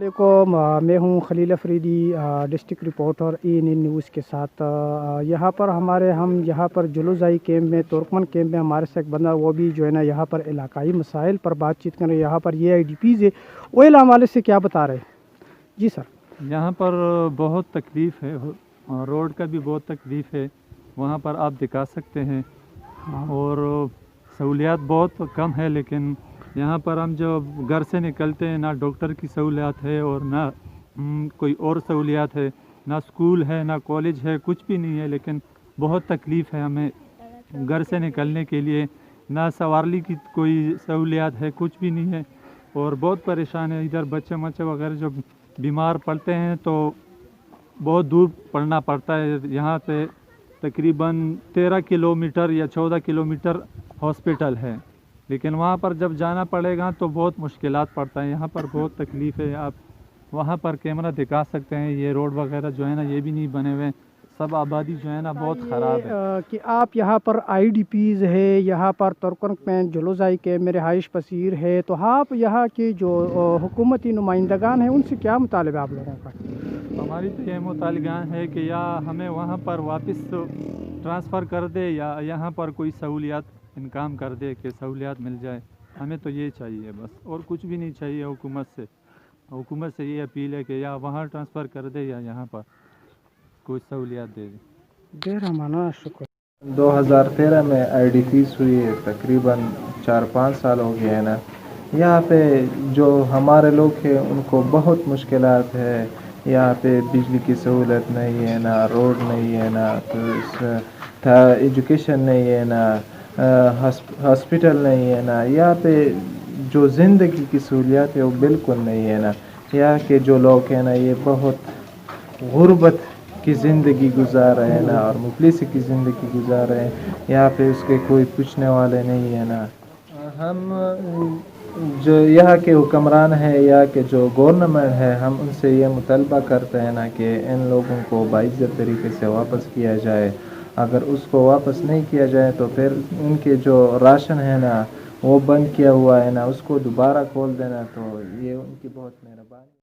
علیکم، میں ہوں Khalil Afridi, district reporter N news کے ساتھ۔ یہاں پر ہم یہاں پر جلوزائی کیمپ میں، ترکمن کیمپ میں ہمارے سے ایک بندہ، وہ بھی جو ہے نا یہاں پر علاقائی مسائل پر بات چیت کر رہے ہیں۔ یہاں پر یہ آئی ڈی پیز ہے، اویل حوالے سے کیا بتا رہے ہیں؟ جی سر۔ یہاں پر بہت تکلیف ہے، روڈ کا بھی بہت تکلیف ہے، وہاں پر آپ دکھا سکتے ہیں، اور سہولیات بہت کم ہے، لیکن یہاں پر ہم جو گھر سے نکلتے ہیں، نہ ڈاکٹر کی سہولیات ہے اور نہ کوئی اور سہولیات ہے، نہ اسکول ہے، نہ کالج ہے، کچھ بھی نہیں ہے، لیکن بہت تکلیف ہے ہمیں گھر سے نکلنے کے لیے، نہ سواری کی کوئی سہولیات ہے، کچھ بھی نہیں ہے، اور بہت پریشان ہے۔ ادھر بچے وغیرہ جو بیمار پڑتے ہیں تو بہت دور پڑنا پڑتا ہے، یہاں سے تقریباً 13 کلومیٹر یا 14 کلومیٹر ہاسپٹل ہے، لیکن وہاں پر جب جانا پڑے گا تو بہت مشکلات پڑتا ہے، یہاں پر بہت تکلیف ہے۔ آپ وہاں پر کیمرہ دکھا سکتے ہیں، یہ روڈ وغیرہ جو ہے نا یہ بھی نہیں بنے ہوئے، سب آبادی جو ہے نا بہت خراب ہے۔ کہ آپ یہاں پر آئی ڈی پیز ہے، یہاں پر ترکمن میں جلوزائی کیمپ میں رہائش پذیر ہے، تو آپ یہاں کی جو حکومتی نمائندگان ہیں ان سے کیا مطالبہ آپ لوگوں کا؟ ہماری تو یہ مطالبہ ہے کہ یا ہمیں وہاں پر واپس ٹرانسفر کر دے، یا یہاں پر کوئی سہولیات انکام کر دے کہ سہولیات مل جائے، ہمیں تو یہ چاہیے بس، اور کچھ بھی نہیں چاہیے حکومت سے یہ اپیل ہے کہ یا وہاں ٹرانسفر کر دے یا یہاں پر کوئی سہولیات دے دے۔ شکر۔ 2013 میں آئی ڈی پیز ہوئی ہے، تقریباً 4-5 سال ہو گئے ہیں نا۔ یہاں پہ جو ہمارے لوگ ہیں ان کو بہت مشکلات ہے، یہاں پہ بجلی کی سہولت نہیں ہے نا، روڈ نہیں ہے نا، تو ایجوکیشن نہیں ہے نا، ہاسپٹل نہیں ہے نا، یہاں پہ جو زندگی کی سہولیات ہے وہ بالکل نہیں ہے نا۔ یہاں کے جو لوگ ہیں نا یہ بہت غربت کی زندگی گزار رہے ہیں نا، اور مفلسی کی زندگی گزار رہے ہیں، یہاں پہ اس کے کوئی پوچھنے والے نہیں ہے نا۔ ہم جو یہاں کے حکمران ہیں، یہاں کے جو گورنمنٹ ہے، ہم ان سے یہ مطالبہ کرتے ہیں نا کہ ان لوگوں کو باعزت طریقے سے واپس کیا جائے۔ اگر اس کو واپس نہیں کیا جائے تو پھر ان کے جو راشن ہے نا وہ بند کیا ہوا ہے نا، اس کو دوبارہ کھول دینا، تو یہ ان کی بہت مہربانی۔